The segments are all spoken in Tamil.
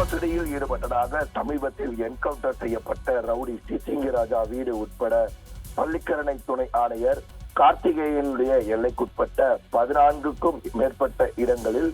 மோசடியில் ஈடுபட்டதாக சமீபத்தில் என்கவுண்டர் செய்யப்பட்ட ரவுடி சிசிங்கராஜா வீடு உட்பட பள்ளிக்கரணை துணை ஆணையர் கார்த்திகேயனுடைய எல்லைக்குட்பட்ட 14க்கும் மேற்பட்ட இடங்களில்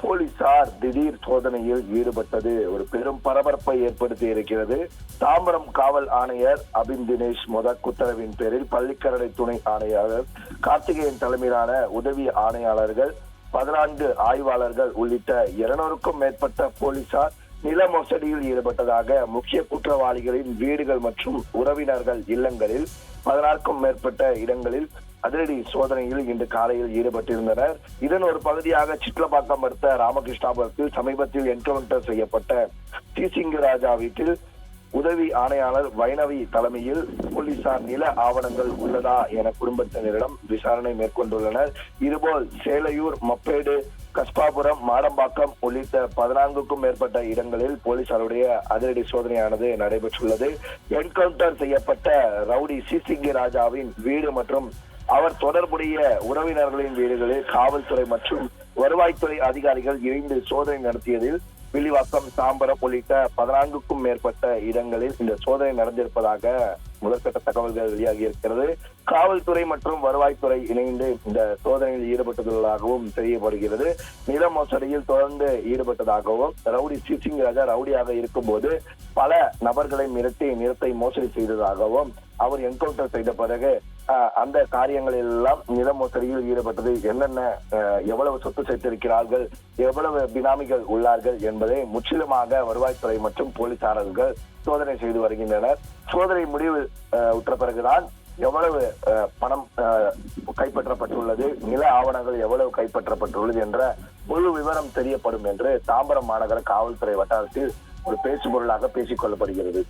போலீசார் திடீர் சோதனையில் ஈடுபட்டது ஒரு பெரும் பரபரப்பை ஏற்படுத்தி இருக்கிறது. தாம்பரம் காவல் ஆணையர் அபின் தினேஷ் முதற் உத்தரவின் பேரில் பள்ளிக்கரணை துணை ஆணையாளர் கார்த்திகேயன் தலைமையிலான உதவி ஆணையாளர்கள் 14 ஆய்வாளர்கள் உள்ளிட்ட 200க்கும் மேற்பட்ட போலீசார் நில மோசடியில் ஈடுபட்டதாக முக்கிய குற்றவாளிகளின் வீடுகள் மற்றும் உறவினர்கள் இல்லங்களில் 16க்கும் மேற்பட்ட இடங்களில் அதிரடி சோதனையில் இன்று காலையில் ஈடுபட்டிருந்தனர். இதன் ஒரு பகுதியாக சிட்லப்பாக்கம் அடுத்த ராமகிருஷ்ணாபுரத்தில் சமீபத்தில் என்கவுண்டர் செய்யப்பட்ட சிசிங்கராஜா வீட்டில் உதவி ஆணையாளர் வைணவி தலைமையில் போலீசார் நில ஆவணங்கள் உள்ளதா என குடும்பத்தினரிடம் விசாரணை மேற்கொண்டுள்ளனர். இதுபோல் சேலையூர், மப்பேடு, கஸ்பாபுரம், மாடம்பாக்கம் உள்ளிட்ட 14க்கும் மேற்பட்ட இடங்களில் போலீசாருடைய அதிரடி சோதனையானது நடைபெற்றுள்ளது. என்கவுண்டர் செய்யப்பட்ட ரவுடி சிசிங்கராஜாவின் வீடு மற்றும் அவர் தொடர்புடைய உறவினர்களின் வீடுகளில் காவல்துறை மற்றும் வருவாய்த்துறை அதிகாரிகள் இணைந்து சோதனை நடத்தியதில் வில்லிவாக்கம், தாம்பரம் உள்ளிட்ட 14க்கும் மேற்பட்ட இடங்களில் இந்த சோதனை நடந்திருப்பதாக முதற்கட்ட தகவல்கள் வெளியாகி இருக்கிறது. காவல்துறை மற்றும் வருவாய்த்துறை இணைந்து இந்த சோதனையில் ஈடுபட்டுள்ளதாகவும் தெரியப்படுகிறது. நில மோசடியில் தொடர்ந்து ஈடுபட்டதாகவும் ரவுடி சிசிங்கராஜா ரவுடியாக இருக்கும்போது பல நபர்களை மிரட்டி நிலத்தை மோசடி செய்ததாகவும் அவர் என்கவுண்டர் செய்த பிறகு அந்த காரியங்களில் எல்லாம் நில மோசடியில் ஈடுபட்டது என்னென்ன, எவ்வளவு சொத்து சேர்த்திருக்கிறார்கள், எவ்வளவு பினாமிகள் உள்ளார்கள் என்பதை முற்றிலுமாக வருவாய்த்துறை மற்றும் போலீசாரர்கள் சோதனை செய்து வருகின்றனர். சோதனை முடிவு உற்ற பிறகுதான் எவ்வளவு பணம் கைப்பற்றப்பட்டுள்ளது, நில ஆவணங்கள் எவ்வளவு கைப்பற்றப்பட்டுள்ளது என்ற முழு விவரம் தெரியப்படும் என்று தாம்பரம் மாநகர காவல்துறை வட்டாரத்தில் ஒரு பேசுபொருளாக பேசிக் கொள்ளப்படுகிறது.